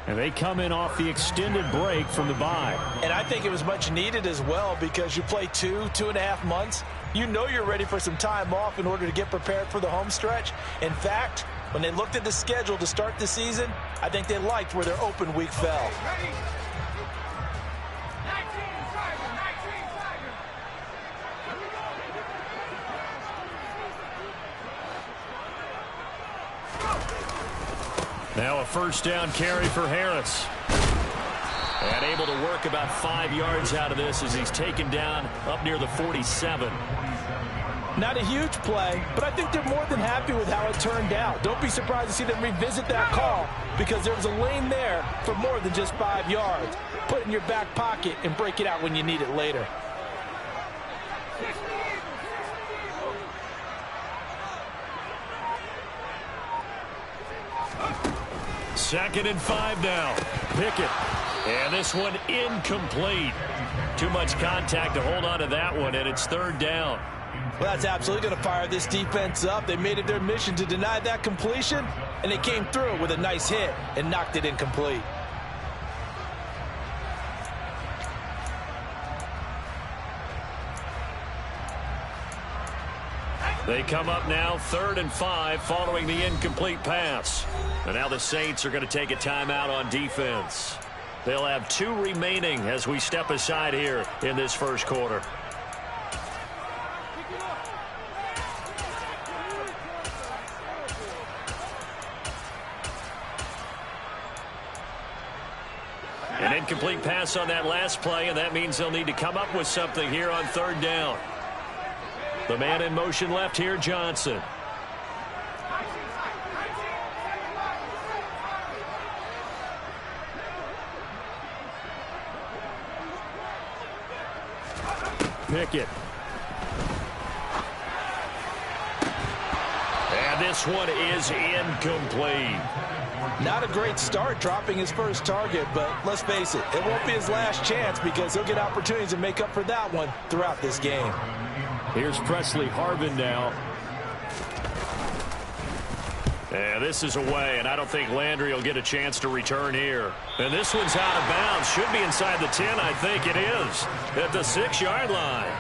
And they come in off the extended break from the bye. And I think it was much needed as well because you play 2.5 months. You know you're ready for some time off in order to get prepared for the home stretch. In fact, when they looked at the schedule to start the season, I think they liked where their open week fell. Now a first down carry for Harris. And able to work about 5 yards out of this as he's taken down up near the 47. Not a huge play, but I think they're more than happy with how it turned out. Don't be surprised to see them revisit that call because there was a lane there for more than just 5 yards. Put it in your back pocket and break it out when you need it later. Second and 5 now. Pickett. And this one incomplete. Too much contact to hold on to that one, and it's third down. Well, that's absolutely going to fire this defense up. They made it their mission to deny that completion, and they came through with a nice hit and knocked it incomplete. They come up now, 3rd and 5, following the incomplete pass. And now the Saints are going to take a timeout on defense. They'll have 2 remaining as we step aside here in this first quarter. An incomplete pass on that last play, and that means they'll need to come up with something here on 3rd down. The man in motion left here, Johnson. Pickett. And this one is incomplete. Not a great start dropping his first target, but let's face it, it won't be his last chance because he'll get opportunities to make up for that one throughout this game. Here's Presley Harvin now. And this is away, and I don't think Landry will get a chance to return here. And this one's out of bounds. Should be inside the 10, I think it is. At the 6-yard line.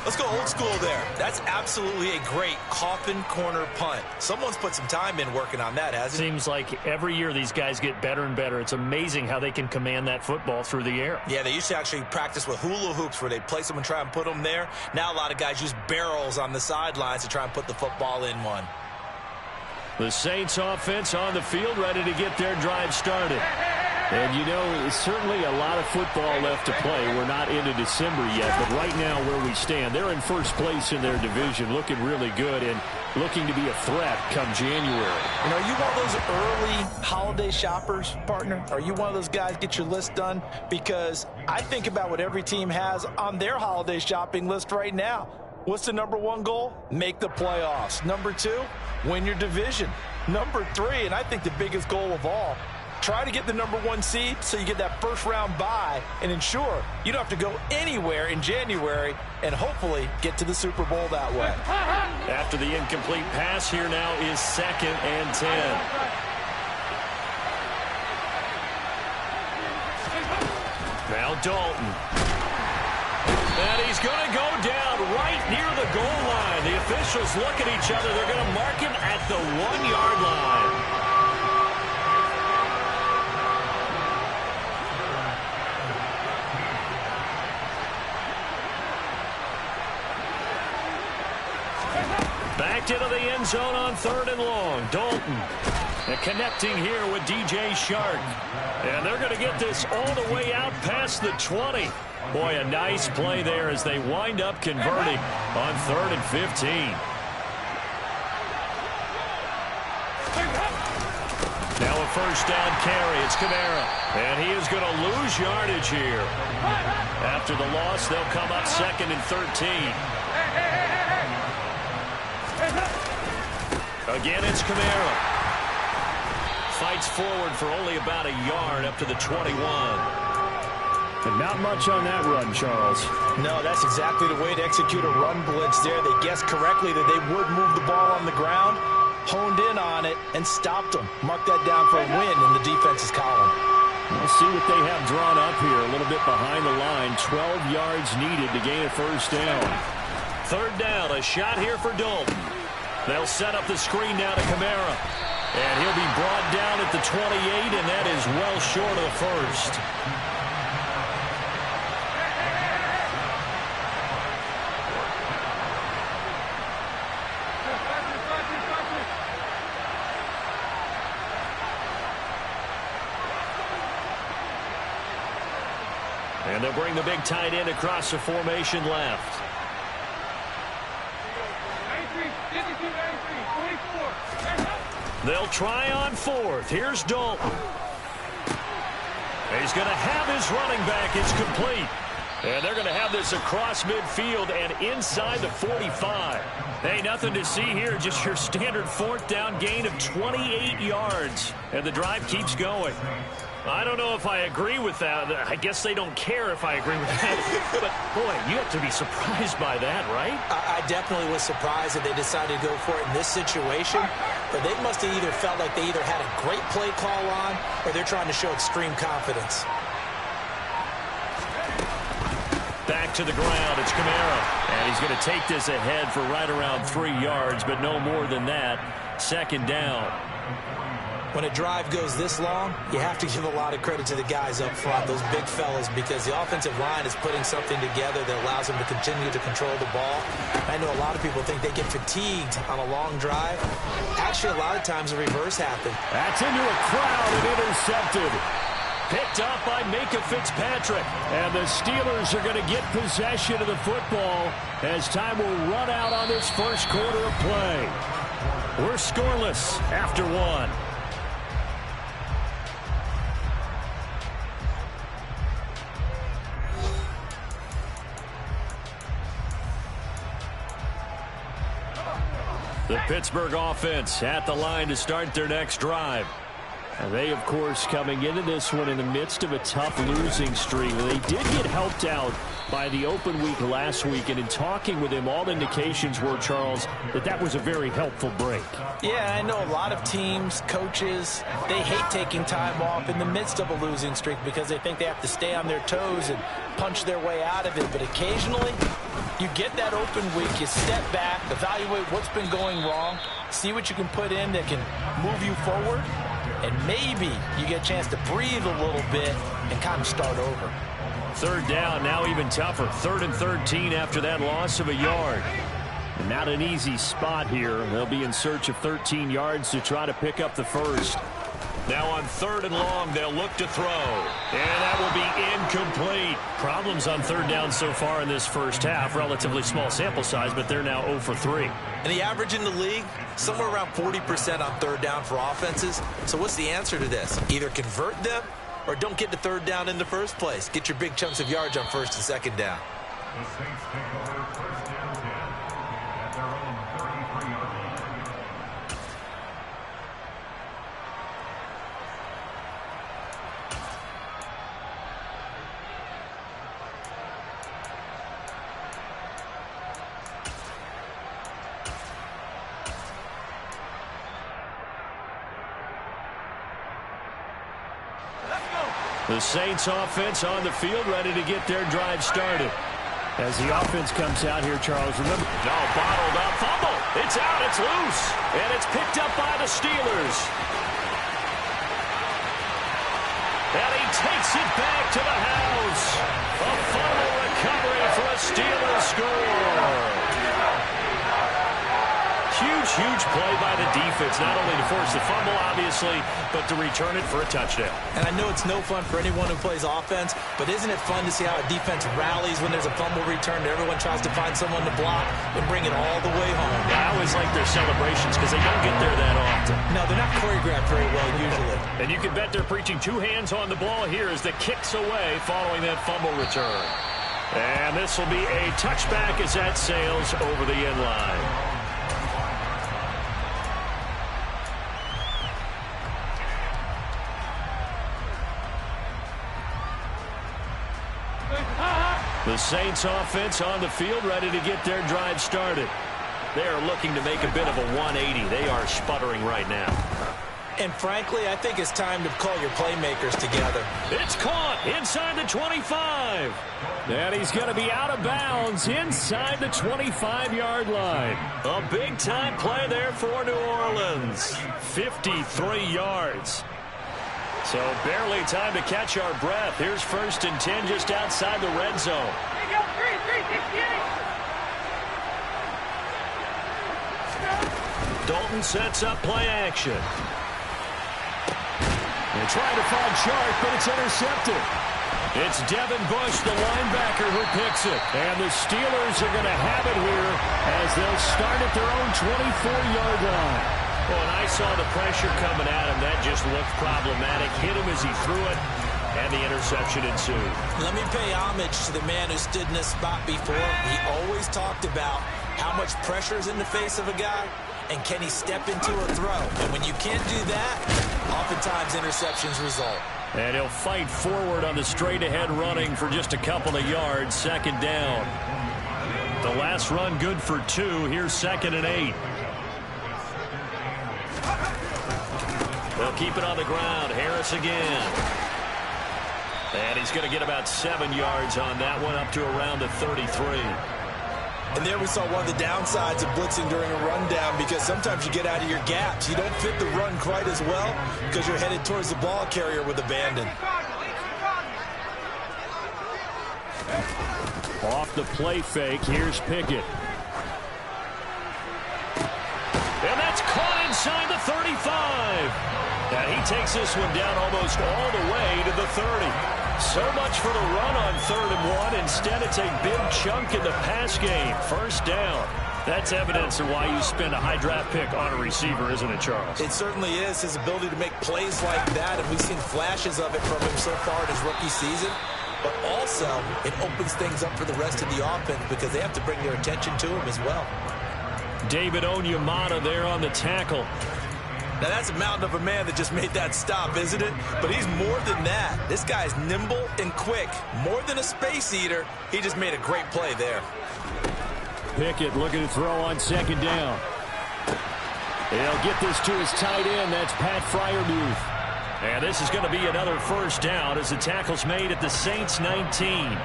Let's go old school there. That's absolutely a great coffin corner punt. Someone's put some time in working on that, hasn't it? Seems like every year these guys get better and better. It's amazing how they can command that football through the air. Yeah, they used to actually practice with hula hoops where they place them and try and put them there. Now a lot of guys use barrels on the sidelines to try and put the football in one. The Saints offense on the field, ready to get their drive started. And, you know, certainly a lot of football left to play. We're not into December yet, but right now where we stand, they're in first place in their division, looking really good and looking to be a threat come January. And are you one of those early holiday shoppers, partner? Are you one of those guys get your list done? Because I think about what every team has on their holiday shopping list right now. What's the #1 goal? Make the playoffs. #2, win your division. #3, and I think the biggest goal of all, try to get the #1 seed so you get that first-round bye and ensure you don't have to go anywhere in January and hopefully get to the Super Bowl that way. After the incomplete pass, here now is 2nd and 10. Now Dalton. And he's going to go down right near the goal line. The officials look at each other. They're going to mark him at the 1-yard line. Back into the end zone on 3rd and long. Dalton. And connecting here with DJ Shark. And they're going to get this all the way out past the 20. Boy, a nice play there as they wind up converting on 3rd and 15. Now a first down carry. It's Kamara. And he is going to lose yardage here. After the loss, they'll come up 2nd and 13. Again, it's Kamara. Fights forward for only about a yard up to the 21. And not much on that run, Charles. No, that's exactly the way to execute a run blitz there. They guessed correctly that they would move the ball on the ground, honed in on it, and stopped them. Mark that down for a win in the defense's column. We'll see what they have drawn up here. A little bit behind the line. 12 yards needed to gain a first down. Third down, a shot here for Dalton. They'll set up the screen now to Kamara. And he'll be brought down at the 28, and that is well short of the first. And they'll bring the big tight end across the formation left. They'll try on fourth. Here's Dalton. He's going to have his running back. It's complete. And they're going to have this across midfield and inside the 45. Hey, nothing to see here. Just your standard fourth down gain of 28 yards. And the drive keeps going. I don't know if I agree with that. I guess they don't care if I agree with that. But, boy, you have to be surprised by that, right? I definitely was surprised that they decided to go for it in this situation. But they must have either felt like they either had a great play call on or they're trying to show extreme confidence. Back to the ground. It's Kamara. And he's going to take this ahead for right around 3 yards, but no more than that. Second down. When a drive goes this long, you have to give a lot of credit to the guys up front, those big fellas, because the offensive line is putting something together that allows them to continue to control the ball. I know a lot of people think they get fatigued on a long drive. Actually, a lot of times the reverse happens. That's into a crowd and intercepted. Picked up by Micah Fitzpatrick. And the Steelers are going to get possession of the football as time will run out on this first quarter of play. We're scoreless after one. The Pittsburgh offense at the line to start their next drive. And they, of course, coming into this one in the midst of a tough losing streak. They did get helped out by the open week last week, and in talking with him, all indications were, Charles, that was a very helpful break. Yeah, I know a lot of teams, coaches, they hate taking time off in the midst of a losing streak because they think they have to stay on their toes and punch their way out of it. But occasionally, you get that open week, you step back, evaluate what's been going wrong, see what you can put in that can move you forward, and maybe you get a chance to breathe a little bit and kind of start over. Third down, now even tougher. 3rd and 13 after that loss of a yard. And not an easy spot here. They'll be in search of 13 yards to try to pick up the first. Now on 3rd and long, they'll look to throw. And that will be incomplete. Problems on 3rd down so far in this first half. Relatively small sample size, but they're now 0 for 3. And the average in the league, somewhere around 40% on 3rd down for offenses. So what's the answer to this? Either convert them or don't get to 3rd down in the first place. Get your big chunks of yards on 1st and 2nd down. The Saints take over 1st down Dalton at their own 33-yard line. The Saints offense on the field, ready to get their drive started. As the offense comes out here, Charles, remember. No, bottled up, fumble. It's out, it's loose. And it's picked up by the Steelers. And he takes it back to the house. A fumble recovery for a Steelers score. Huge play by the defense, not only to force the fumble, obviously, but to return it for a touchdown. And I know it's no fun for anyone who plays offense, but isn't it fun to see how a defense rallies when there's a fumble return and everyone tries to find someone to block and bring it all the way home? Yeah, I always like their celebrations because they don't get there that often. No, they're not choreographed very well usually. And you can bet they're preaching 2 hands on the ball here as the kick's away following that fumble return. And this will be a touchback as that sails over the end line. The Saints offense on the field, ready to get their drive started. They are looking to make a bit of a 180. They are sputtering right now. And frankly, I think it's time to call your playmakers together. It's caught inside the 25. And he's going to be out of bounds inside the 25-yard line. A big-time play there for New Orleans. 53 yards. So barely time to catch our breath. Here's 1st and 10 just outside the red zone. Dalton sets up play action. They're trying to find Chark, but it's intercepted. It's Devin Bush, the linebacker, who picks it. And the Steelers are going to have it here as they'll start at their own 24-yard line. Well, and I saw the pressure coming at him. That just looked problematic. Hit him as he threw it, and the interception ensued. Let me pay homage to the man who stood in this spot before. He always talked about how much pressure is in the face of a guy, and can he step into a throw. And when you can't do that, oftentimes interceptions result. And he'll fight forward on the straight-ahead running for just a couple of yards. 2nd down. The last run good for 2. Here's 2nd and 8. They'll keep it on the ground. Harris again. And he's going to get about 7 yards on that one, up to around the 33. And there we saw one of the downsides of blitzing during a rundown, because sometimes you get out of your gaps. You don't fit the run quite as well because you're headed towards the ball carrier with abandon. Off the play fake, here's Pickett. And that's caught inside the 35. And he takes this one down almost all the way to the 30. So much for the run on 3rd and 1. Instead, it's a big chunk in the pass game. 1st down. That's evidence of why you spend a high draft pick on a receiver, isn't it, Charles? It certainly is. His ability to make plays like that, and we've seen flashes of it from him so far in his rookie season. But also, it opens things up for the rest of the offense because they have to bring their attention to him as well. David Onyemata there on the tackle. Now, that's a mountain of a man that just made that stop, isn't it? But he's more than that. This guy's nimble and quick. More than a space eater, he just made a great play there. Pickett looking to throw on 2nd down. He'll get this to his tight end. That's Pat Freiermuth. And this is going to be another 1st down as the tackle's made at the Saints 19.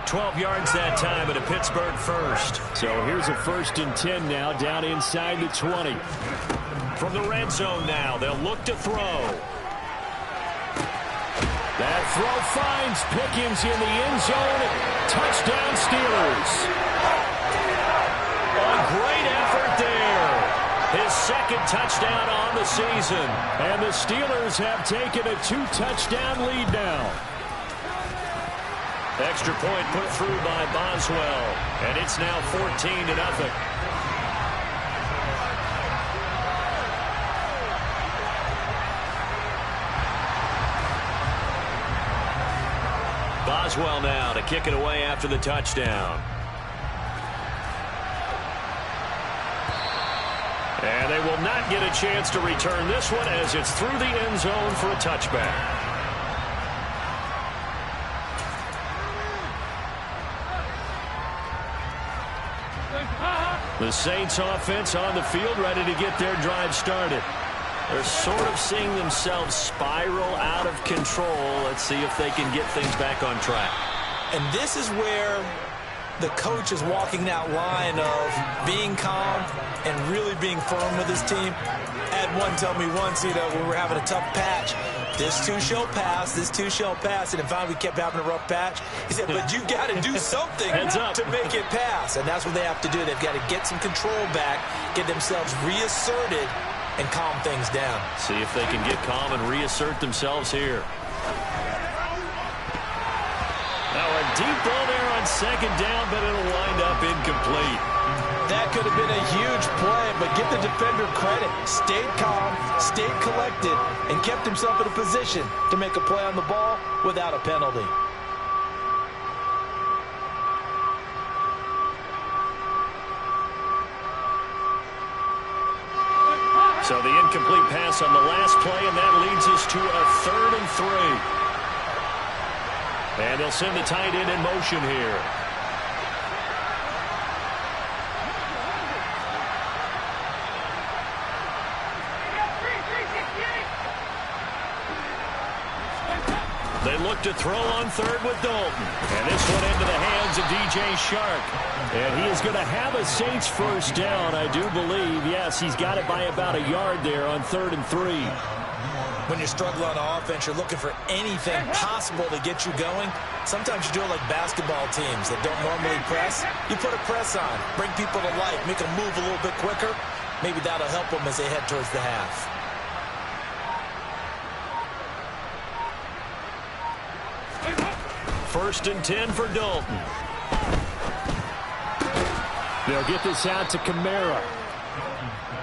12 yards that time at a Pittsburgh 1st. So here's a 1st and 10 now, down inside the 20. From the red zone now, they'll look to throw. That throw finds Pickens in the end zone. Touchdown, Steelers. A great effort there. His 2nd touchdown on the season. And the Steelers have taken a 2-touchdown lead now. Extra point put through by Boswell. And it's now 14-0. Boswell now to kick it away after the touchdown. And they will not get a chance to return this one as it's through the end zone for a touchback. The Saints offense on the field, ready to get their drive started. They're sort of seeing themselves spiral out of control. Let's see if they can get things back on track. And this is where the coach is walking that line of being calm and really being firm with his team. I had one tell me once, when we're having a tough patch, this too shall pass, this too shall pass. And finally we kept having a rough patch. He said, but you've got to do something to make it pass. And that's what they have to do. They've got to get some control back, get themselves reasserted, and calm things down. See if they can get calm and reassert themselves here. Now a deep ball there on 2nd down, but it'll wind up incomplete. That could have been a huge play, but give the defender credit. Stayed calm, stayed collected, and kept himself in a position to make a play on the ball without a penalty. So the incomplete pass on the last play, and that leads us to a 3rd and 3. And they'll send the tight end in motion here. to throw on third with Dalton. And this one into the hands of DJ Shark. And he is going to have a Saints first down, I do believe. Yes, he's got it by about a yard there on 3rd and 3. When you struggle on offense, you're looking for anything possible to get you going. Sometimes you do it like basketball teams that don't normally press. You put a press on, bring people to life, make them move a little bit quicker. Maybe that'll help them as they head towards the half. First and 10 for Dalton. They'll get this out to Kamara.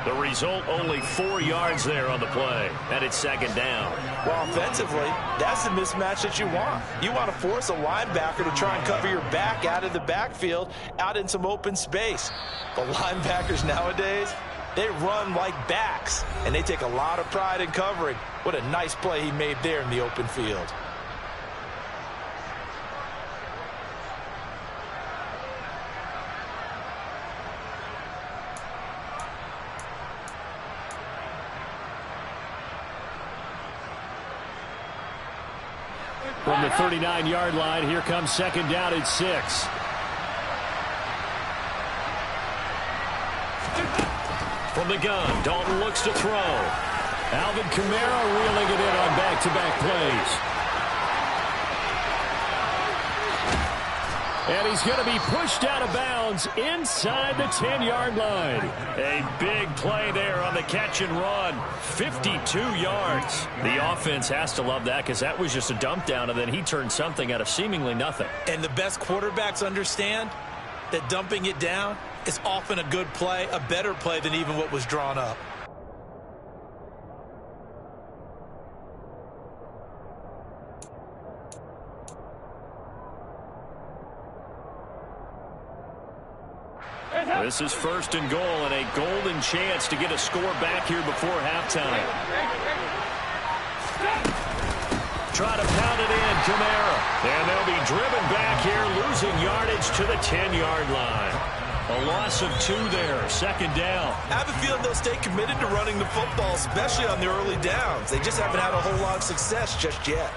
The result, only 4 yards there on the play, and it's 2nd down. Well, offensively, that's the mismatch that you want. You want to force a linebacker to try and cover your back out of the backfield, out in some open space. The linebackers nowadays, they run like backs, and they take a lot of pride in covering. What a nice play he made there in the open field. From the 39-yard line, here comes 2nd down at 6. From the gun, Dalton looks to throw. Alvin Kamara reeling it in on back-to-back plays. And he's going to be pushed out of bounds inside the 10-yard line. A big play there on the catch and run. 52 yards. The offense has to love that because that was just a dump down, and then he turned something out of seemingly nothing. And the best quarterbacks understand that dumping it down is often a good play, a better play than even what was drawn up. This is 1st and goal and a golden chance to get a score back here before halftime. Try to pound it in, Kamara. And they'll be driven back here, losing yardage to the 10-yard line. A loss of 2 there, 2nd down. I have a feeling they'll stay committed to running the football, especially on the early downs. They just haven't had a whole lot of success just yet.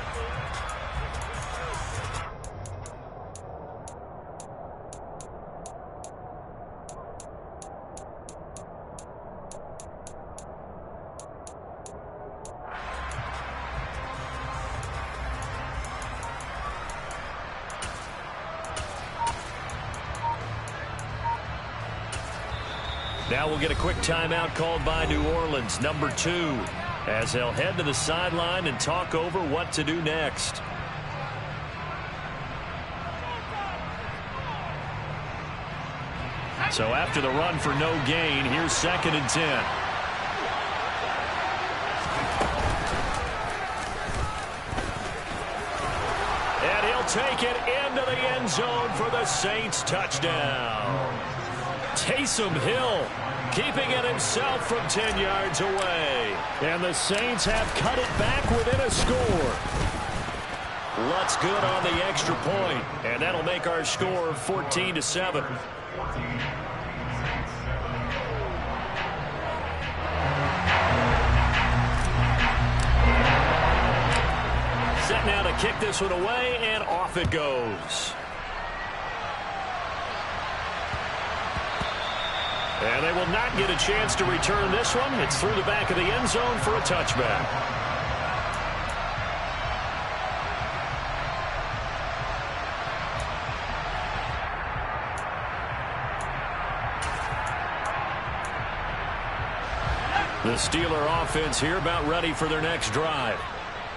Now we'll get a quick timeout called by New Orleans, number 2, as they'll head to the sideline and talk over what to do next. So after the run for no gain, here's 2nd and 10. And he'll take it into the end zone for the Saints touchdown. Taysom Hill keeping it himself from 10 yards away. And the Saints have cut it back within a score. Lutz good on the extra point, and that'll make our score 14-7. Set now to kick this one away, and off it goes. And they will not get a chance to return this one. It's through the back of the end zone for a touchback. The Steeler offense here about ready for their next drive.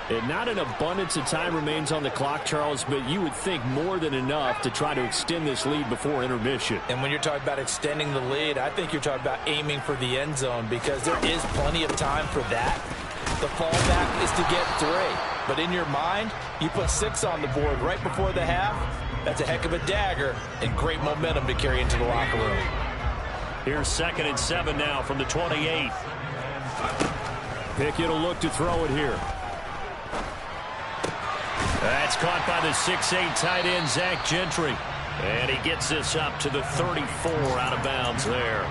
And not an abundance of time remains on the clock, Charles, but you would think more than enough to try to extend this lead before intermission. And when you're talking about extending the lead, I think you're talking about aiming for the end zone because there is plenty of time for that. The fallback is to get 3. But in your mind, you put 6 on the board right before the half. That's a heck of a dagger and great momentum to carry into the locker room. Here's 2nd and 7 now from the 28. Pickett will look to throw it here. That's caught by the 6'8" tight end, Zach Gentry. And he gets this up to the 34 out of bounds there.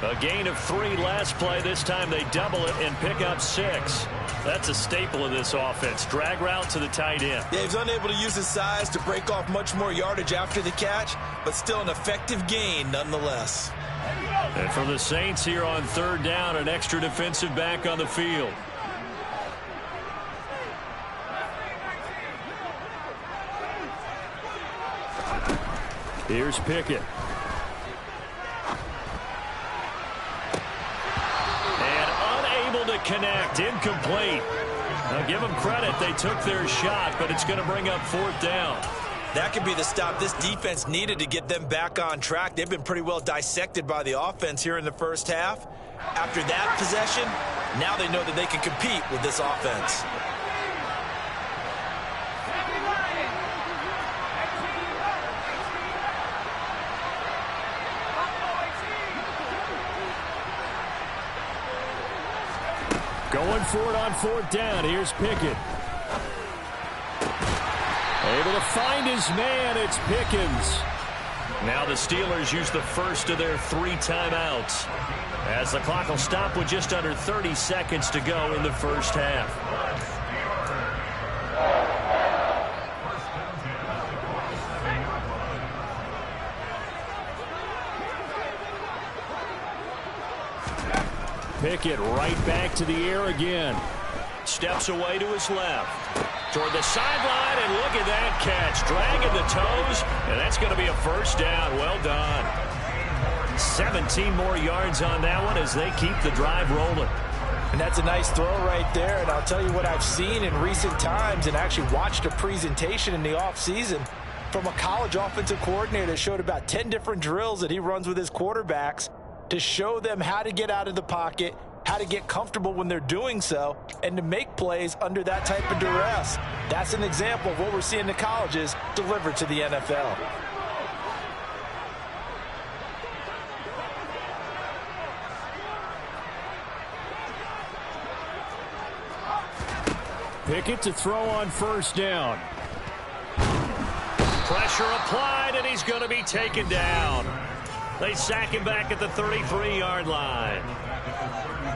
A gain of 3 last play. This time they double it and pick up 6. That's a staple of this offense. Drag route to the tight end. Yeah, he's unable to use his size to break off much more yardage after the catch, but still an effective gain nonetheless. And for the Saints here on third down, an extra defensive back on the field. Here's Pickett. And unable to connect. Incomplete. Now give them credit. They took their shot, but it's going to bring up fourth down. That could be the stop this defense needed to get them back on track. They've been pretty well dissected by the offense here in the first half. After that possession, now they know that they can compete with this offense. Going for it on fourth down. Here's Pickett. Able to find his man. It's Pickens. Now the Steelers use the first of their 3 timeouts, as the clock will stop with just under 30 seconds to go in the first half. Pickett right back to the air again. Steps away to his left. Toward the sideline, and look at that catch. Dragging the toes, and that's going to be a first down. Well done. 17 more yards on that one as they keep the drive rolling. And that's a nice throw right there. And I'll tell you what I've seen in recent times and actually watched a presentation in the offseason from a college offensive coordinator that showed about 10 different drills that he runs with his quarterbacks to show them how to get out of the pocket, how to get comfortable when they're doing so, and to make plays under that type of duress. That's an example of what we're seeing in the colleges delivered to the NFL. Pickett to throw on first down. Pressure applied, and he's going to be taken down. They sack him back at the 33-yard line.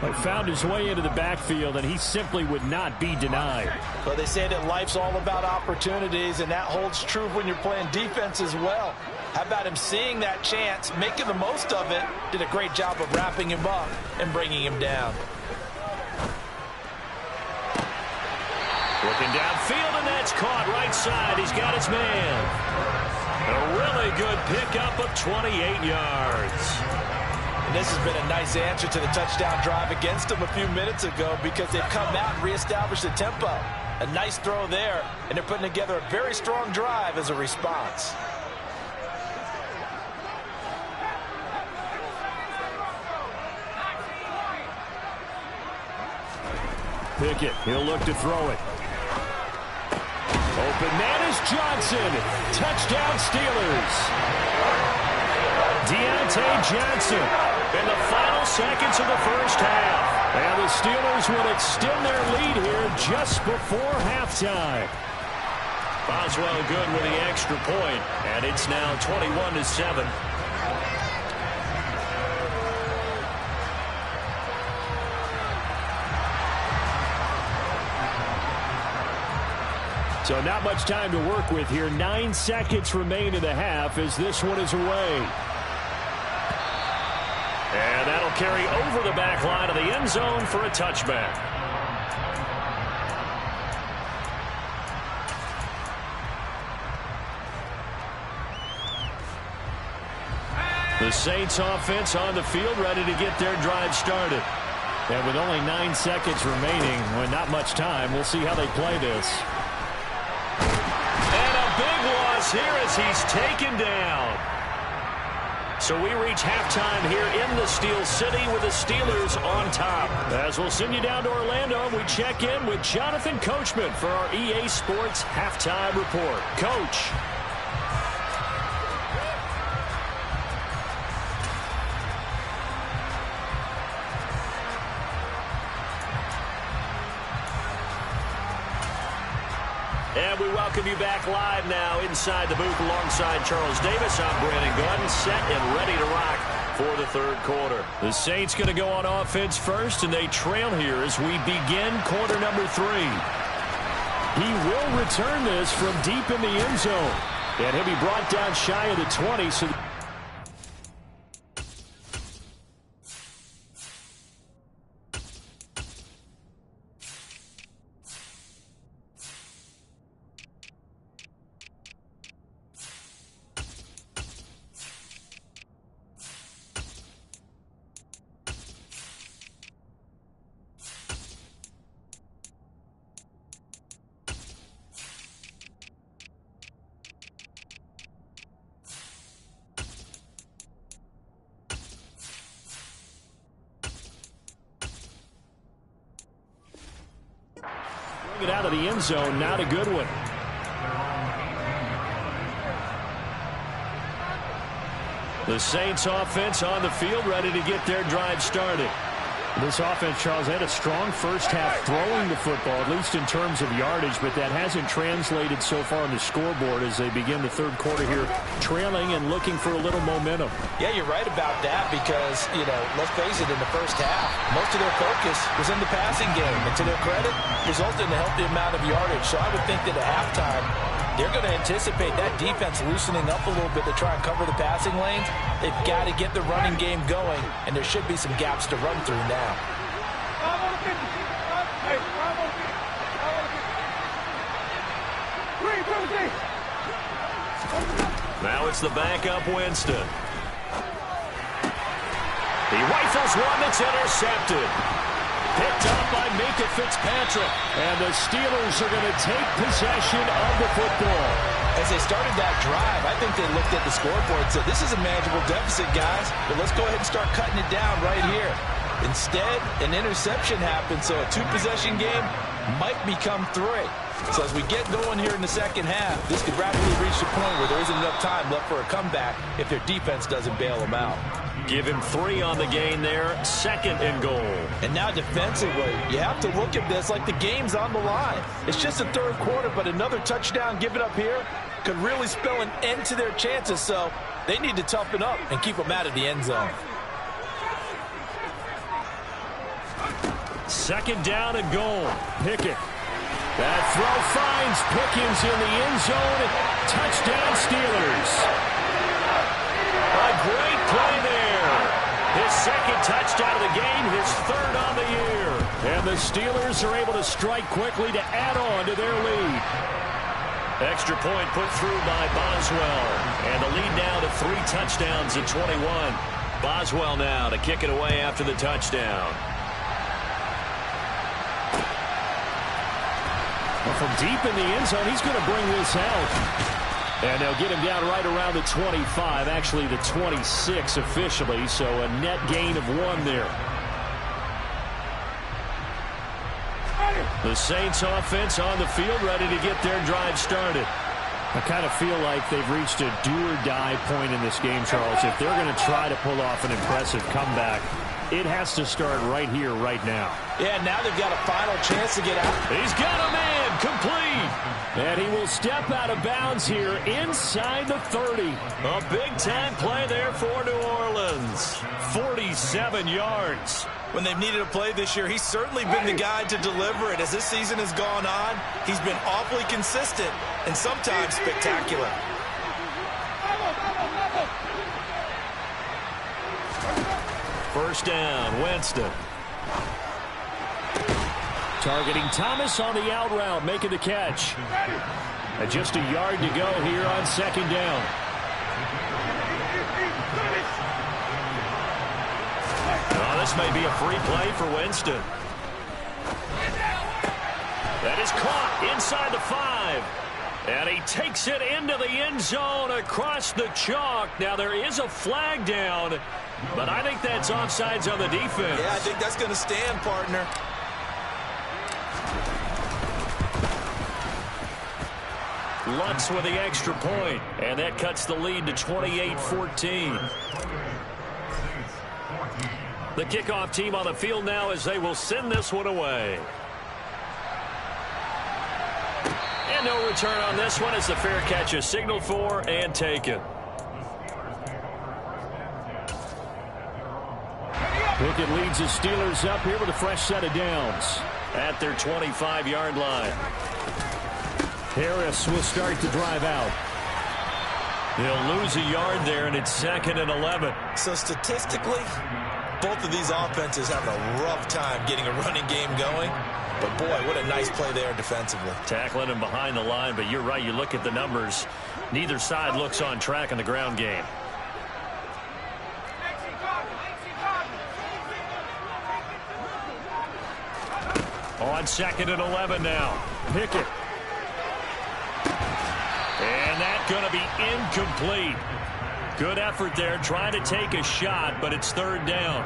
He found his way into the backfield, and he simply would not be denied. Well, they say that life's all about opportunities, and that holds true when you're playing defense as well. How about him seeing that chance, making the most of it, did a great job of wrapping him up and bringing him down. Looking downfield, and that's caught right side. He's got his man. A really good pickup of 28 yards. And this has been a nice answer to the touchdown drive against them a few minutes ago because they've come out and reestablished the tempo. A nice throw there, and they're putting together a very strong drive as a response. Pickett, he'll look to throw it. Open man is Johnson. Touchdown Steelers. Deontay Johnson in the final seconds of the first half. And the Steelers will extend their lead here just before halftime. Boswell good with the extra point, and it's now 21-7. So not much time to work with here. 9 seconds remain in the half as this one is away. And that'll carry over the back line of the end zone for a touchback. The Saints offense on the field ready to get their drive started. And with only 9 seconds remaining, with not much time, we'll see how they play this. Here as he's taken down. So we reach halftime here in the Steel City with the Steelers on top. As we'll send you down to Orlando, we check in with Jonathan Coachman for our EA Sports Halftime Report. Coach. And we welcome you back live now inside the booth alongside Charles Davis. I'm Brandon Gunn, set and ready to rock for the third quarter. The Saints going to go on offense first, and they trail here as we begin quarter number 3. He will return this from deep in the end zone. And he'll be brought down shy of the 20. So it out of the end zone, not a good one. The Saints offense on the field, ready to get their drive started. This offense, Charles, had a strong first half throwing the football, at least in terms of yardage, but that hasn't translated so far on the scoreboard as they begin the third quarter here, trailing and looking for a little momentum. Yeah, you're right about that because, let's face it, in the first half, most of their focus was in the passing game. And to their credit, resulted in a healthy amount of yardage. So I would think that at halftime, they're going to anticipate that defense loosening up a little bit to try and cover the passing lanes. They've got to get the running game going, and there should be some gaps to run through now. Now it's the backup Winston. He rifles one that's intercepted. Picked up by Minkah Fitzpatrick. And the Steelers are going to take possession of the football. As they started that drive, I think they looked at the scoreboard and said, this is a manageable deficit, guys, but let's go ahead and start cutting it down right here. Instead, an interception happened, so a 2-possession game might become 3. So as we get going here in the second half, this could rapidly reach the point where there isn't enough time left for a comeback if their defense doesn't bail them out. Give him 3 on the gain there, 2nd and goal. And now defensively, you have to look at this like the game's on the line. It's just the third quarter, but another touchdown given up here could really spell an end to their chances, so they need to toughen up and keep them out of the end zone. 2nd down and goal. Pickett. That throw finds Pickens in the end zone. Touchdown Steelers. A great play there. His 2nd touchdown of the game, his 3rd on the year. And the Steelers are able to strike quickly to add on to their lead. Extra point put through by Boswell. And the lead now to 3 touchdowns at 21. Boswell now to kick it away after the touchdown. From deep in the end zone, he's going to bring this out. And they'll get him down right around the 25, actually the 26 officially, so a net gain of 1 there. The Saints offense on the field, ready to get their drive started. I kind of feel like they've reached a do-or-die point in this game, Charles. If they're going to try to pull off an impressive comeback, it has to start right here, right now. Yeah, now they've got a final chance to get out. He's got a man, complete. And he will step out of bounds here inside the 30. A big-time play there for New Orleans. 47 yards. When they've needed a play this year, he's certainly been the guy to deliver it. As this season has gone on, he's been awfully consistent and sometimes spectacular. First down, Winston. Targeting Thomas on the out route, making the catch. And just a yard to go here on 2nd down. Oh, this may be a free play for Winston. That is caught inside the 5. And he takes it into the end zone across the chalk. Now there is a flag down, but I think that's offsides on the defense. Yeah, I think that's going to stand, partner. Lutz with the extra point, and that cuts the lead to 28-14. The kickoff team on the field now as they will send this one away. And no return on this one as the fair catch is signaled for and taken. Pickett leads his Steelers up here with a fresh set of downs at their 25-yard line. Harris will start to drive out. They'll lose a yard there, and it's 2nd and 11. So statistically, both of these offenses having a rough time getting a running game going. But, boy, what a nice play there defensively. Tackling him behind the line, but you're right. You look at the numbers. Neither side looks on track in the ground game. On 2nd and 11 now. Pickett. And that's going to be incomplete. Good effort there trying to take a shot, but it's 3rd down.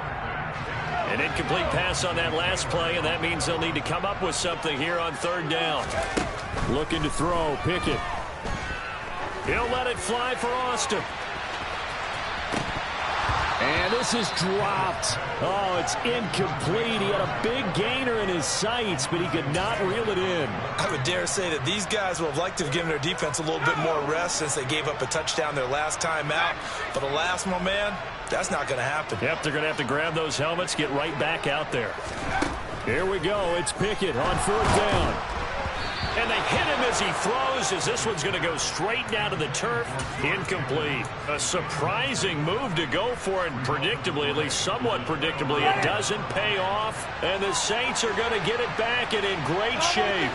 An incomplete pass on that last play, and that means they'll need to come up with something here on 3rd down. Looking to throw. Pickett. He'll let it fly for Austin. And this is dropped. Oh, it's incomplete. He had a big gainer in his sights, but he could not reel it in. I would dare say that these guys would have liked to have given their defense a little bit more rest since they gave up a touchdown their last time out. But alas, my man, that's not going to happen. Yep, they're going to have to grab those helmets, get right back out there. Here we go. It's Pickett on 4th down. And they hit him as he throws, as this one's going to go straight down to the turf. Incomplete. A surprising move to go for it, and predictably, at least somewhat predictably, it doesn't pay off. And the Saints are going to get it back and in great shape.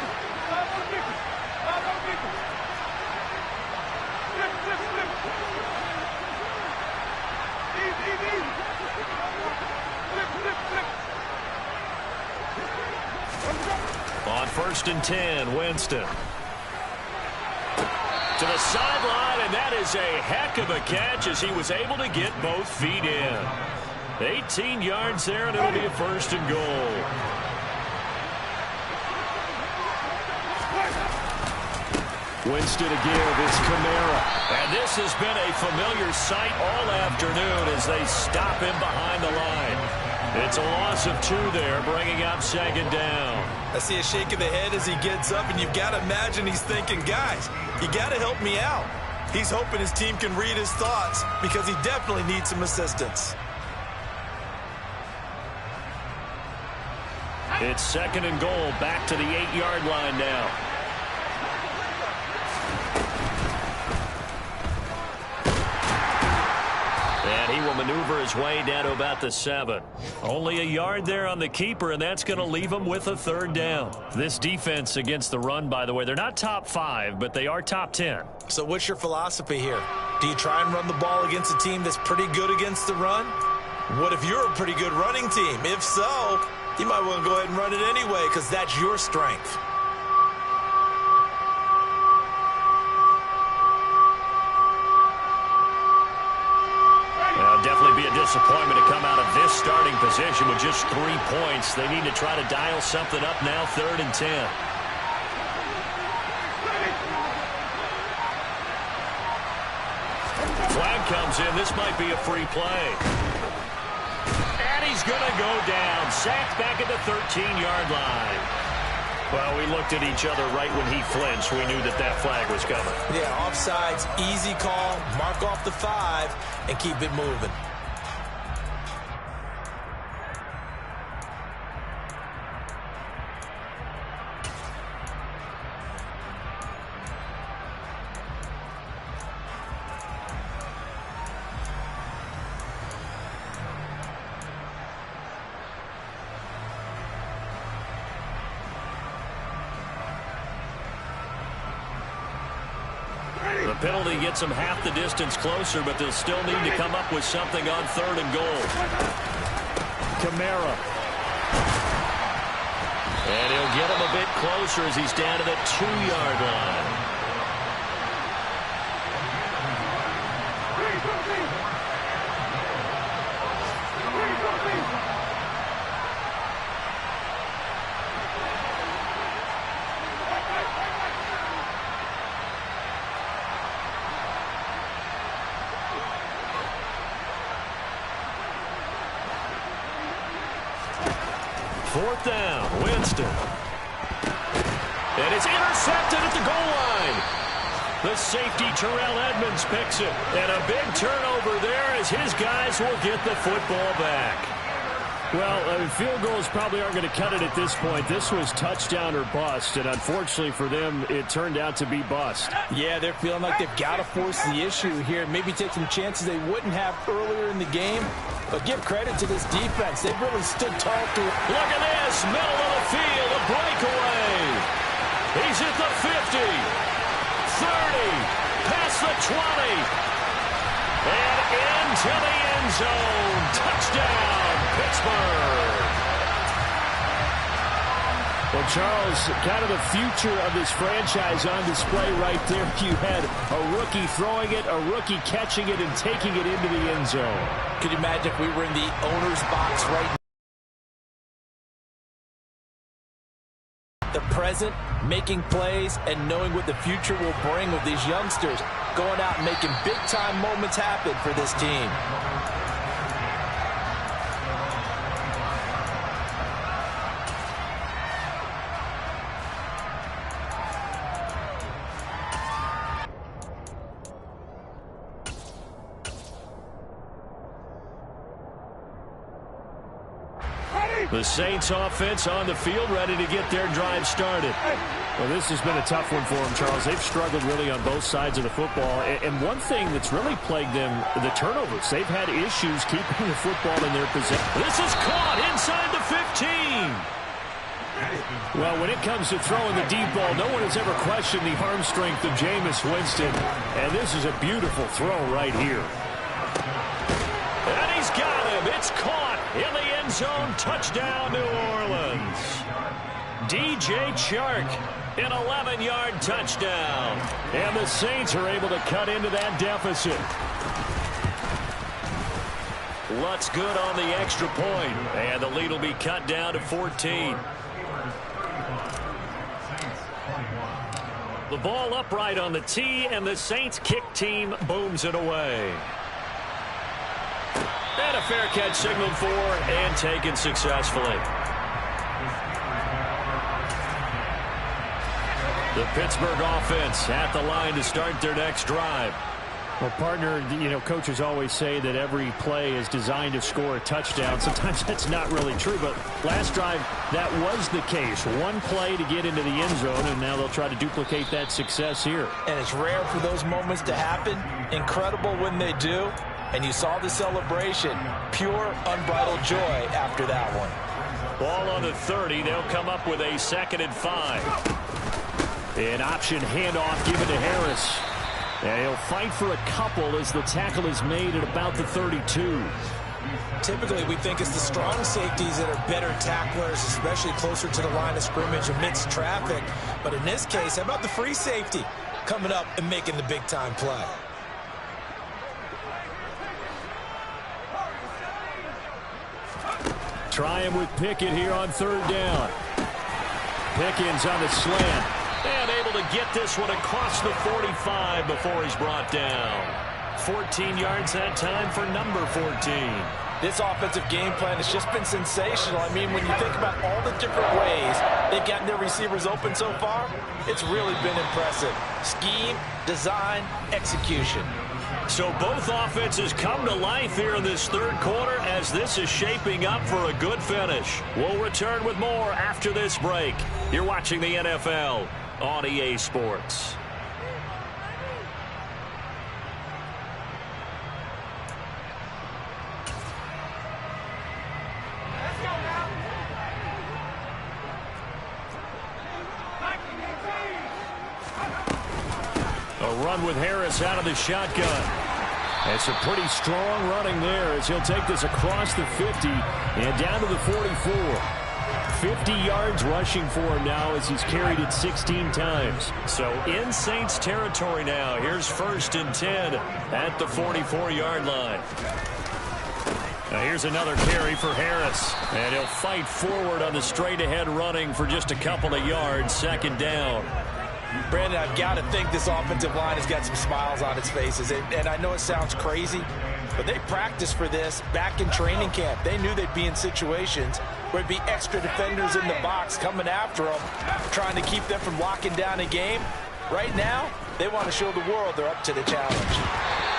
On 1st and 10, Winston. To the sideline, and that is a heck of a catch as he was able to get both feet in. 18 yards there, and it'll be a 1st and goal. Winston to give. It's Kamara. And this has been a familiar sight all afternoon as they stop him behind the line. It's a loss of 2 there, bringing up 2nd down. I see a shake of the head as he gets up, and you've got to imagine he's thinking, guys, you got to help me out. He's hoping his team can read his thoughts because he definitely needs some assistance. It's 2nd and goal, back to the 8-yard line now. And he will maneuver his way down to about the 7. Only a yard there on the keeper, and that's going to leave him with a 3rd down. This defense against the run, by the way, they're not top 5, but they are top 10. So what's your philosophy here? Do you try and run the ball against a team that's pretty good against the run? What if you're a pretty good running team? If so, you might want to go ahead and run it anyway because that's your strength. Definitely be a disappointment to come out of this starting position with just 3 points. They need to try to dial something up now, 3rd and 10. Flag comes in. This might be a free play. And he's going to go down. Sacked back at the 13-yard line. Well, we looked at each other right when he flinched. We knew that that flag was coming. Yeah, offsides, easy call, mark off the 5, and keep it moving. The penalty gets them half the distance closer, but they'll still need to come up with something on 3rd and goal. Kamara. And he'll get him a bit closer as he's down to the 2-yard line. Fourth down, Winston. And it's intercepted at the goal line. The safety, Terrell Edmonds, picks it. And a big turnover there as his guys will get the football back. Well, field goals probably aren't going to cut it at this point. This was touchdown or bust, and unfortunately for them, it turned out to be bust. Yeah, they're feeling like they've got to force the issue here. Maybe take some chances they wouldn't have earlier in the game. But give credit to this defense. They've really stood tall through. Look at this, middle of the field, a breakaway. He's at the 50, 30, past the 20, and into the end zone. Touchdown, Pittsburgh. Well, Charles, kind of the future of this franchise on display right there. You had a rookie throwing it, a rookie catching it, and taking it into the end zone. Could you imagine if we were in the owner's box right now? The present, making plays, and knowing what the future will bring with these youngsters going out and making big-time moments happen for this team. The Saints offense on the field, ready to get their drive started. Well, this has been a tough one for them, Charles. They've struggled really on both sides of the football. And one thing that's really plagued them, the turnovers. They've had issues keeping the football in their possession. This is caught inside the 15. Well, when it comes to throwing the deep ball, no one has ever questioned the arm strength of Jameis Winston. And this is a beautiful throw right here. And he's got him. It's caught in the end zone. Touchdown, New Orleans. DJ Chark, an 11-yard touchdown. And the Saints are able to cut into that deficit. Lutz good on the extra point. And the lead will be cut down to 14. The ball upright on the tee, and the Saints kick team booms it away. And a fair catch signaled for and taken successfully. The Pittsburgh offense at the line to start their next drive. Well, partner, you know, coaches always say that every play is designed to score a touchdown. Sometimes that's not really true, but last drive, that was the case. One play to get into the end zone, and now they'll try to duplicate that success here. And it's rare for those moments to happen. Incredible when they do. And you saw the celebration. Pure, unbridled joy after that one. Ball on the 30. They'll come up with a 2nd and 5. An option handoff given to Harris. And he'll fight for a couple as the tackle is made at about the 32. Typically, we think it's the strong safeties that are better tacklers, especially closer to the line of scrimmage amidst traffic. But in this case, how about the free safety coming up and making the big-time play? Try him with Pickett here on 3rd down. Pickens on the slant. And able to get this one across the 45 before he's brought down. 14 yards that time for number 14. This offensive game plan has just been sensational. I mean, when you think about all the different ways they've gotten their receivers open so far, it's really been impressive. Scheme, design, execution. So both offenses come to life here in this 3rd quarter as this is shaping up for a good finish. We'll return with more after this break. You're watching the NFL on EA Sports. A run with Harris out of the shotgun. It's a pretty strong running there as he'll take this across the 50 and down to the 44. 50 yards rushing for him now as he's carried it 16 times. So in Saints territory now. Here's 1st and 10 at the 44-yard line. Now here's another carry for Harris. And he'll fight forward on the straight-ahead running for just a couple of yards. 2nd down. Brandon, I've got to think this offensive line has got some smiles on its faces. And I know it sounds crazy, but they practiced for this back in training camp. They knew they'd be in situations where it'd be extra defenders in the box coming after them, trying to keep them from locking down a game. Right now, they want to show the world they're up to the challenge.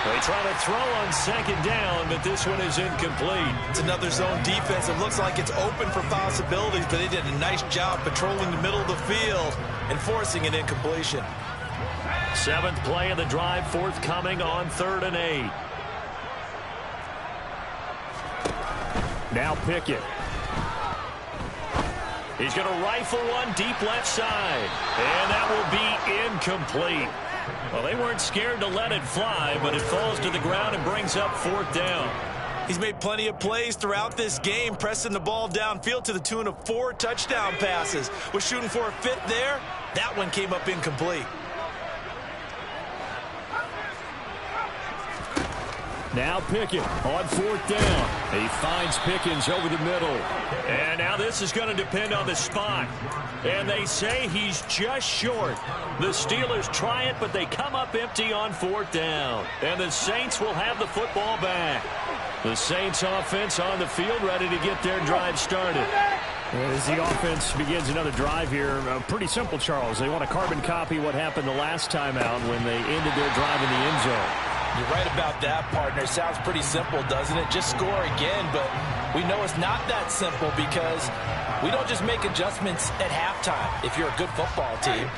They try to throw on second down, but this one is incomplete. It's another zone defense. It looks like it's open for possibilities, but they did a nice job patrolling the middle of the field and forcing an incompletion. 7th play of the drive, forthcoming on 3rd and 8. Now Pickett. He's going to rifle one deep left side, and that will be incomplete. Well, they weren't scared to let it fly, but it falls to the ground and brings up 4th down. He's made plenty of plays throughout this game, pressing the ball downfield to the tune of 4 touchdown passes. Was shooting for a 5th there. That one came up incomplete. Now Pickett on 4th down. He finds Pickens over the middle. And now this is going to depend on the spot. And they say he's just short. The Steelers try it, but they come up empty on 4th down. And the Saints will have the football back. The Saints offense on the field, ready to get their drive started. As the offense begins another drive here, pretty simple, Charles. They want to carbon copy what happened the last time out when they ended their drive in the end zone. You're right about that, partner. It sounds pretty simple, doesn't it? Just score again, but we know it's not that simple because we don't just make adjustments at halftime. If you're a good football team,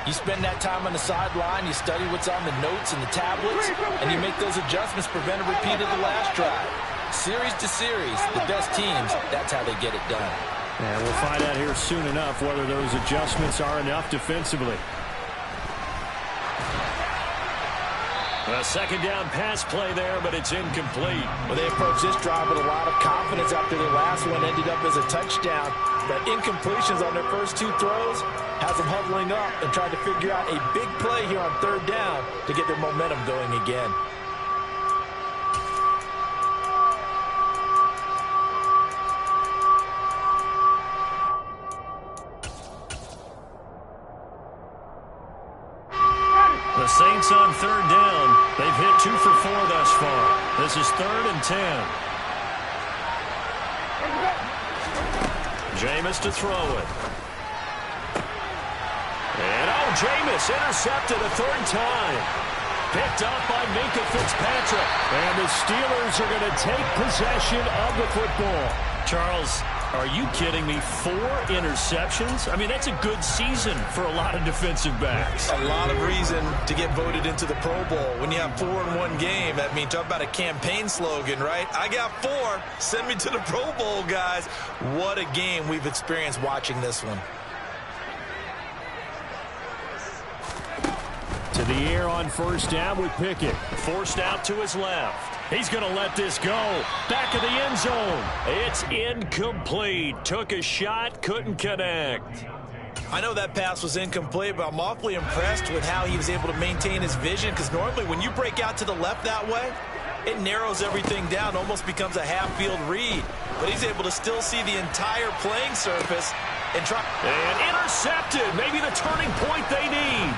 you spend that time on the sideline, you study what's on the notes and the tablets, and you make those adjustments, prevent a repeat of the last drive. Series to series, the best teams, that's how they get it done. And we'll find out here soon enough whether those adjustments are enough defensively. A 2nd down pass play there, but it's incomplete. Well, they approached this drive with a lot of confidence after their last one ended up as a touchdown. But incompletions on their first 2 throws has them huddling up and trying to figure out a big play here on 3rd down to get their momentum going again. The Saints on 3rd down. They've hit 2 for 4 thus far. This is 3rd and 10. Jameis to throw it. And Jameis intercepted a 3rd time. Picked up by Minka Fitzpatrick. And the Steelers are going to take possession of the football. Charles, are you kidding me? 4 interceptions? I mean, that's a good season for a lot of defensive backs. A lot of reason to get voted into the Pro Bowl. When you have 4 in one game, I mean, talk about a campaign slogan, right? I got 4. Send me to the Pro Bowl, guys. What a game we've experienced watching this one. To the air on 1st down with Pickett. Forced out to his left. He's going to let this go. Back of the end zone. It's incomplete. Took a shot, couldn't connect. I know that pass was incomplete, but I'm awfully impressed with how he was able to maintain his vision, because normally when you break out to the left that way, it narrows everything down, almost becomes a half-field read. But he's able to still see the entire playing surface and try. And intercepted. Maybe the turning point they need.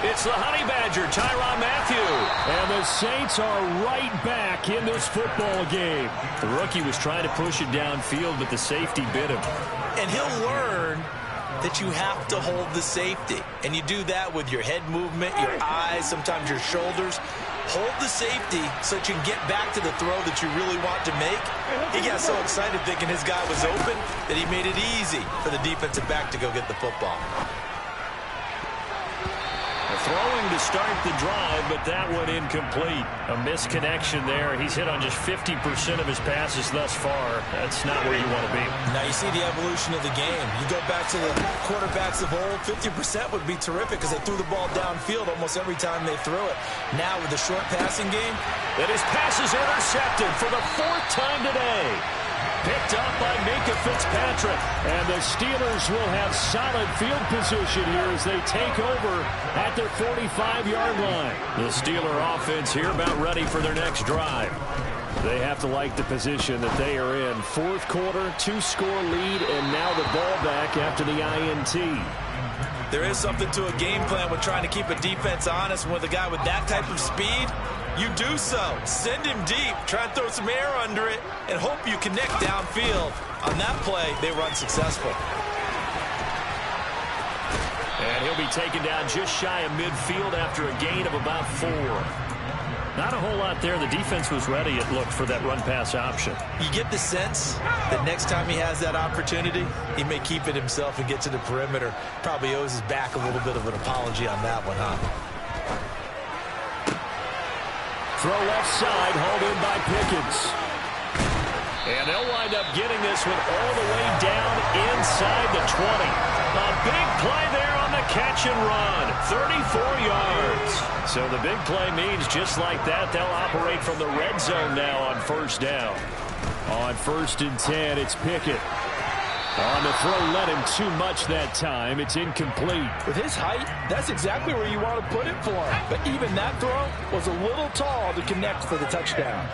It's the Honey Badger, Tyrann Mathieu. And the Saints are right back in this football game. The rookie was trying to push it downfield, but the safety bit him. And he'll learn that you have to hold the safety. And you do that with your head movement, your eyes, sometimes your shoulders. Hold the safety so that you can get back to the throw that you really want to make. He got so excited thinking his guy was open that he made it easy for the defensive back to go get the football. Throwing to start the drive, but that one incomplete. A misconnection there. He's hit on just 50% of his passes thus far. That's not where you want to be. Now you see the evolution of the game. You go back to the quarterbacks of old, 50% would be terrific because they threw the ball downfield almost every time they threw it. Now with the short passing game, and his pass is intercepted for the 4th time today. Picked up by Minka Fitzpatrick. And the Steelers will have solid field position here as they take over at their 45-yard line. The Steeler offense here about ready for their next drive. They have to like the position that they are in. 4th quarter, 2-score lead, and now the ball back after the INT. There is something to a game plan with trying to keep a defense honest. With a guy with that type of speed, you do so. Send him deep. Try and throw some air under it and hope you connect downfield. On that play, they were unsuccessful. And he'll be taken down just shy of midfield after a gain of about 4. Not a whole lot there. The defense was ready, it looked, for that run-pass option. You get the sense that next time he has that opportunity, he may keep it himself and get to the perimeter. Probably owes his back a little bit of an apology on that one, huh? Throw left side, hauled in by Pickens. And they'll wind up getting this one all the way down inside the 20. A big play there on the catch and run. 34 yards. So the big play means just like that, they'll operate from the red zone now on first down. On 1st and 10, it's Pickett. On the throw, led him too much that time. It's incomplete. With his height, that's exactly where you want to put it for him. But even that throw was a little tall to connect for the touchdown.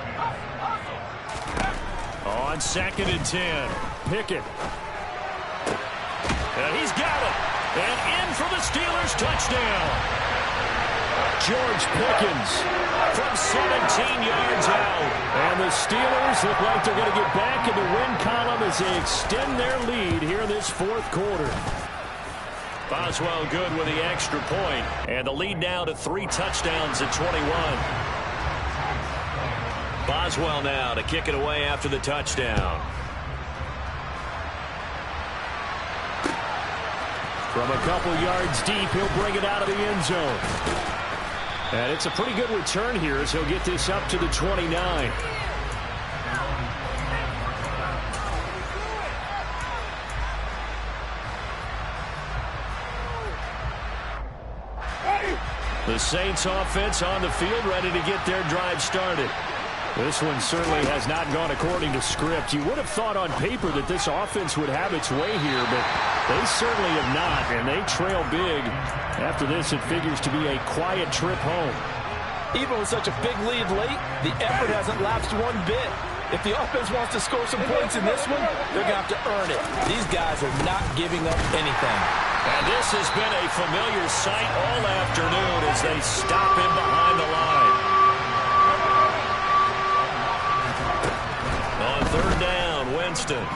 On 2nd and 10, Pickett. And he's got it. And in for the Steelers touchdown. George Pickens From 17 yards out. And the Steelers look like they're going to get back in the win column as they extend their lead here in this 4th quarter. Boswell good with the extra point. And the lead now to 3 touchdowns at 21. Boswell now to kick it away after the touchdown. From a couple yards deep, he'll bring it out of the end zone. And it's a pretty good return here as he'll get this up to the 29. The Saints offense on the field, ready to get their drive started. This one certainly has not gone according to script. You would have thought on paper that this offense would have its way here, but they certainly have not, and they trail big. After this, it figures to be a quiet trip home. Even with such a big lead late, the effort hasn't lapsed one bit. If the offense wants to score some points in this one, they're going to have to earn it. These guys are not giving up anything. And this has been a familiar sight all afternoon as they stop him behind the line. On 3rd down, Winston.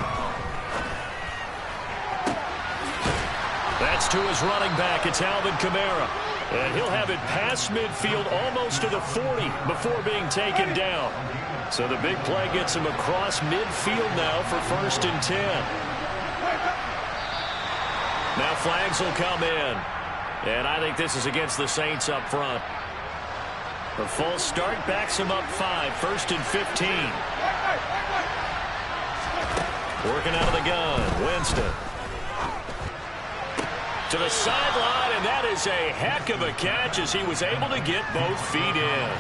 That's to his running back. It's Alvin Kamara. And he'll have it past midfield almost to the 40 before being taken down. So the big play gets him across midfield now for 1st and 10. Now flags will come in. And I think this is against the Saints up front. The false start backs him up 5. 1st and 15. Working out of the gun. Winston. To the sideline, and that is a heck of a catch as he was able to get both feet in.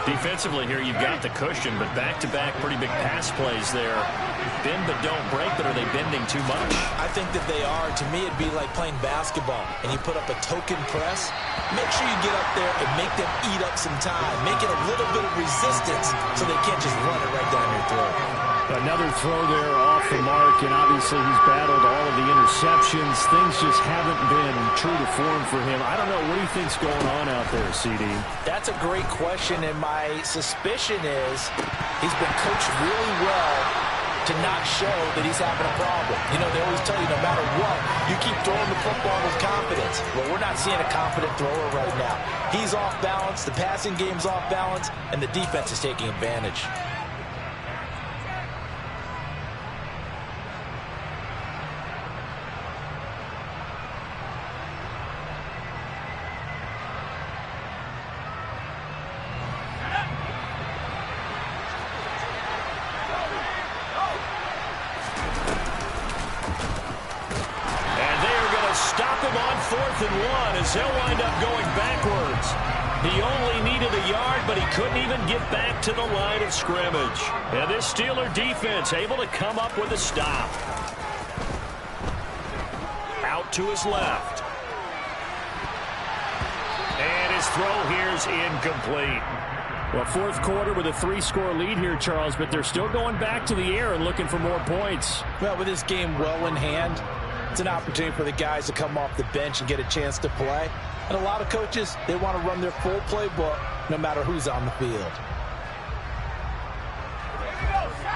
Defensively here, you've got the cushion, but back-to-back pretty big pass plays there. Bend but don't break, but are they bending too much? I think that they are. To me, it'd be like playing basketball, and you put up a token press. Make sure you get up there and make them eat up some time. Make it a little bit of resistance so they can't just run it right down your throat. Another throw there off the mark, and obviously he's battled all of the interceptions. Things just haven't been true to form for him. I don't know. What do you think's going on out there, CD? That's a great question, and my suspicion is he's been coached really well to not show that he's having a problem. You know, they always tell you no matter what, you keep throwing the football with confidence. Well, we're not seeing a confident thrower right now. He's off balance, the passing game's off balance, and the defense is taking advantage. They'll wind up going backwards. He only needed a yard, but he couldn't even get back to the line of scrimmage. And this Steeler defense able to come up with a stop. Out to his left. And his throw here's incomplete. Well, 4th quarter with a 3-score lead here, Charles, but they're still going back to the air and looking for more points. Well, with this game well in hand, it's an opportunity for the guys to come off the bench and get a chance to play. And a lot of coaches, they want to run their full playbook no matter who's on the field.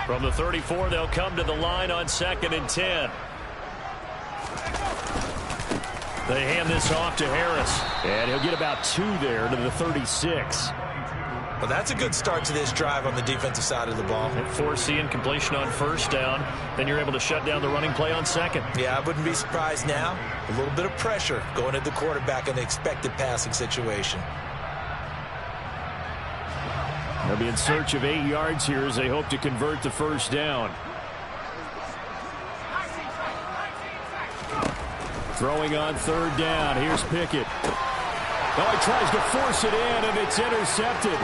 From the 34, they'll come to the line on 2nd and 10. They hand this off to Harris. And he'll get about 2 there to the 36. Well, that's a good start to this drive on the defensive side of the ball. Forcing completion on first down. Then you're able to shut down the running play on second. Yeah, I wouldn't be surprised now. A little bit of pressure going at the quarterback in the expected passing situation. They'll be in search of 8 yards here as they hope to convert the first down. Throwing on third down. Here's Pickett. Oh, he tries to force it in, and it's intercepted.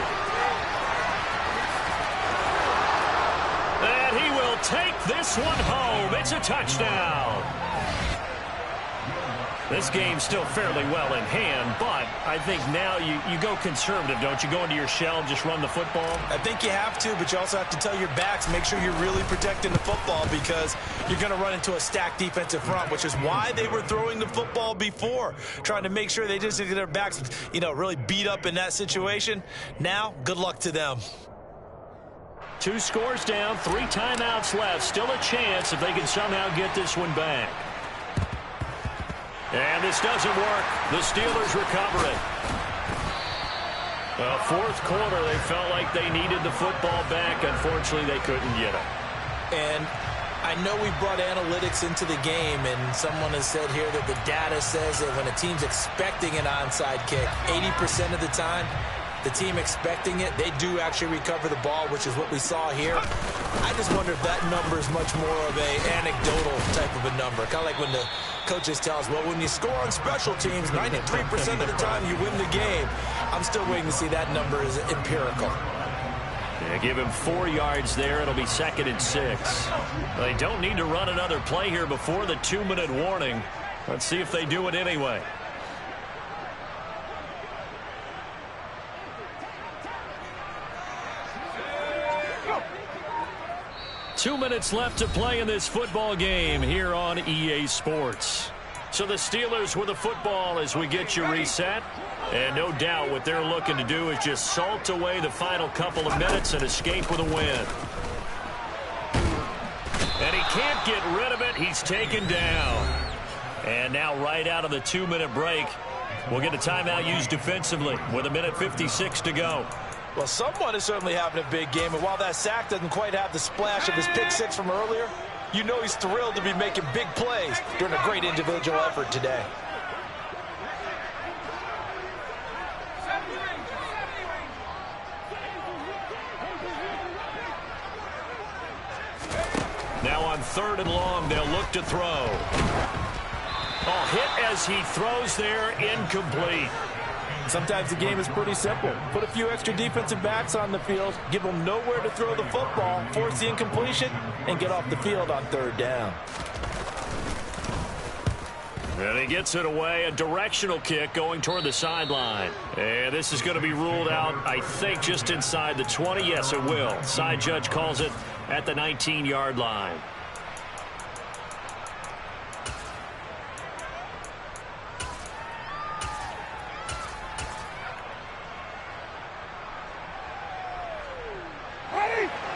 And he will take this one home. It's a touchdown. This game's still fairly well in hand, but I think now you go conservative, don't you? Go into your shell and just run the football? I think you have to, but you also have to tell your backs, make sure you're really protecting the football because you're going to run into a stacked defensive front, which is why they were throwing the football before, trying to make sure they just get their backs, really beat up in that situation. Now, good luck to them. 2 scores down, 3 timeouts left. Still a chance if they can somehow get this one back. And this doesn't work. The Steelers recover it. Fourth quarter, they felt like they needed the football back. Unfortunately, they couldn't get it. And I know we brought analytics into the game, and someone has said here that the data says that when a team's expecting an onside kick, 80% of the time, the team expecting it, they do actually recover the ball, which is what we saw here. I just wonder if that number is much more of a anecdotal type of a number. Kind of like when the coaches tell us, well, when you score on special teams, 93% of the time you win the game. I'm still waiting to see that number is empirical. Yeah, give him 4 yards there. It'll be 2nd and 6. They don't need to run another play here before the 2-minute warning. Let's see if they do it anyway. Two minutes left to play in this football game here on EA Sports. So the Steelers with the football as we get you reset. And no doubt what they're looking to do is just salt away the final couple of minutes and escape with a win. And he can't get rid of it. He's taken down. And now right out of the 2-minute break, we'll get a timeout used defensively with 1:56 to go. Well, someone is certainly having a big game, and while that sack doesn't quite have the splash of his pick six from earlier, you know he's thrilled to be making big plays during a great individual effort today. Now on 3rd and long, they'll look to throw. Oh, hit as he throws there, incomplete. Sometimes the game is pretty simple. Put a few extra defensive backs on the field, give them nowhere to throw the football, force the incompletion, and get off the field on 3rd down. And he gets it away, a directional kick going toward the sideline. And this is going to be ruled out, I think, just inside the 20. Yes, it will. Side judge calls it at the 19-yard line.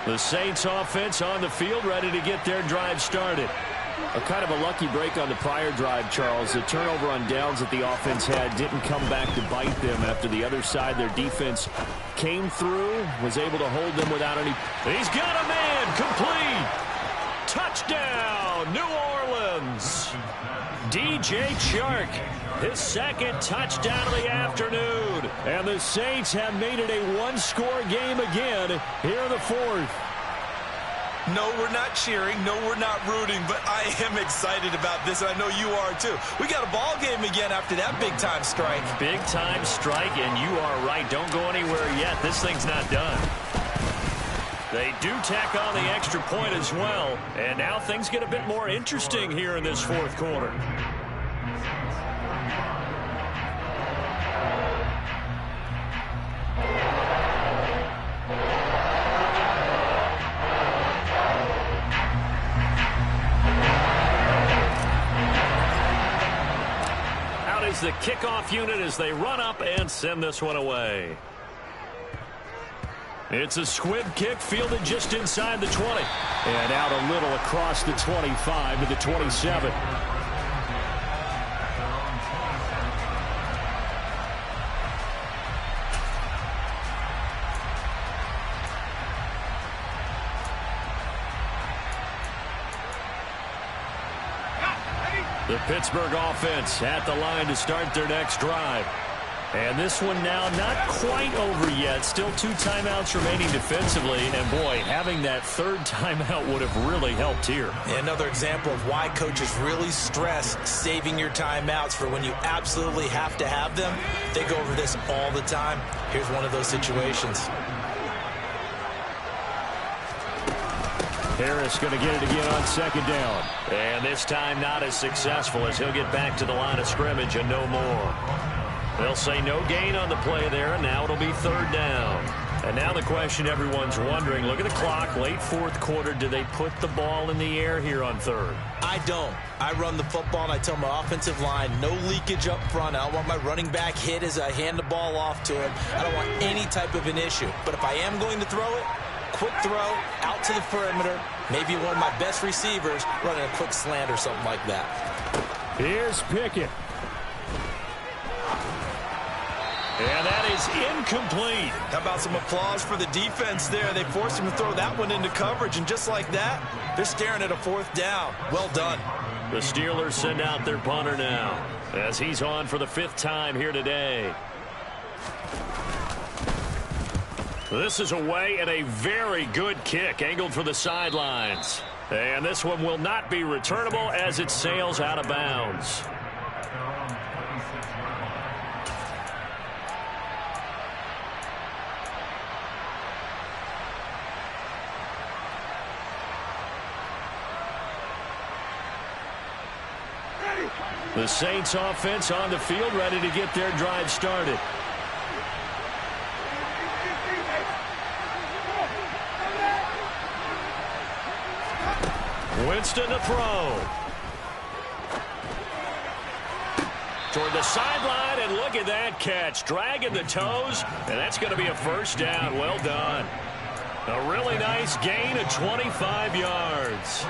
The Saints offense on the field, ready to get their drive started. A kind of a lucky break on the prior drive, Charles. The turnover on downs that the offense had didn't come back to bite them after the other side. Their defense came through, was able to hold them without any. He's got a man, complete. Touchdown, New Orleans. DJ Chark, his 2nd touchdown of the afternoon. And the Saints have made it a 1-score game again here in the 4th. No, we're not cheering. No, we're not rooting, but I am excited about this, and I know you are too. We got a ball game again after that big-time strike. Big-time strike, and you are right. Don't go anywhere yet. This thing's not done. They do tack on the extra point as well, and now things get a bit more interesting here in this 4th quarter. Out is the kickoff unit as they run up and send this one away. It's a squib kick fielded just inside the 20. And out a little across the 25 to the 27. The Pittsburgh offense at the line to start their next drive. And this one now not quite over yet. Still 2 timeouts remaining defensively. And, boy, having that third timeout would have really helped here. Another example of why coaches really stress saving your timeouts for when you absolutely have to have them. They go over this all the time. Here's one of those situations. Harris going to get it again on second down. And this time not as successful as he'll get back to the line of scrimmage and no more. They'll say no gain on the play there, and now it'll be third down. And now the question everyone's wondering, look at the clock, late fourth quarter, do they put the ball in the air here on third? I don't. I run the football, and I tell my offensive line, no leakage up front. I don't want my running back hit as I hand the ball off to him. I don't want any type of an issue. But if I am going to throw it, quick throw, out to the perimeter, maybe one of my best receivers running a quick slant or something like that. Here's Pickett. And that is incomplete. How about some applause for the defense there? They forced him to throw that one into coverage, and just like that, they're staring at a fourth down. Well done. The Steelers send out their punter now as he's on for the 5th time here today. This is away and a very good kick angled for the sidelines. And this one will not be returnable as it sails out of bounds. The Saints offense on the field, ready to get their drive started. Winston to throw. Toward the sideline, and look at that catch. Dragging the toes, and that's going to be a first down. Well done. A really nice gain of 25 yards.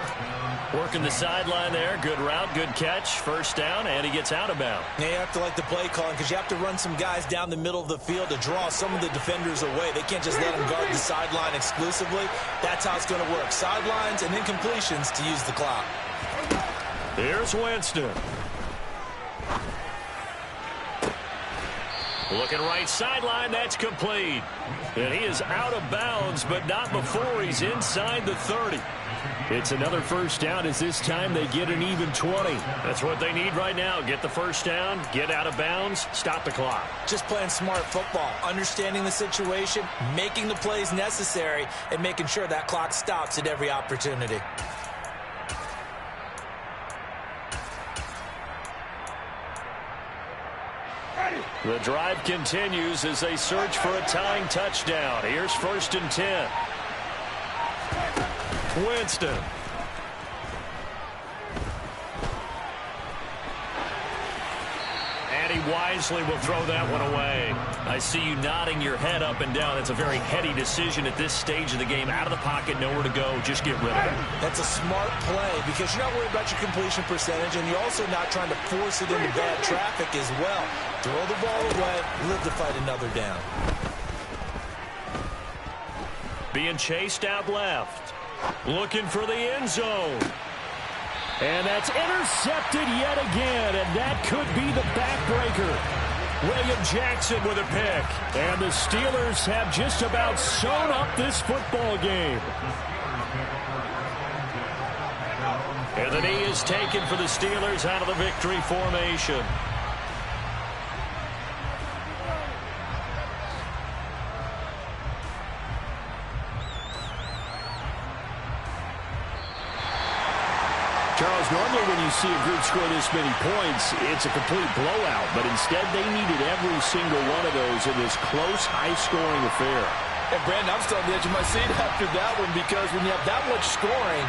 Working the sideline there. Good route, good catch. First down, and he gets out of bounds. Yeah, you have to like the play calling because you have to run some guys down the middle of the field to draw some of the defenders away. They can't just let them guard the sideline exclusively. That's how it's going to work. Sidelines and incompletions to use the clock. Here's Winston. Looking right sideline, that's complete. And he is out of bounds, but not before he's inside the 30. It's another first down as this time they get an even 20. That's what they need right now. Get the first down, get out of bounds, stop the clock. Just playing smart football, understanding the situation, making the plays necessary, and making sure that clock stops at every opportunity. The drive continues as they search for a tying touchdown. Here's 1st and 10. Winston. And he wisely will throw that one away. I see you nodding your head up and down. It's a very heady decision at this stage of the game. Out of the pocket, nowhere to go. Just get rid of it. That's a smart play because you're not worried about your completion percentage, and you're also not trying to force it into bad traffic as well. Throw the ball away, live to fight another down. Being chased out left. Looking for the end zone. And that's intercepted yet again, and that could be the backbreaker. William Jackson with a pick. And the Steelers have just about sewn up this football game. And the knee is taken for the Steelers out of the victory formation. Charles, normally when you see a group score this many points, it's a complete blowout. But instead, they needed every single one of those in this close, high-scoring affair. And, Brandon, I'm still on the edge of my seat after that one because when you have that much scoring,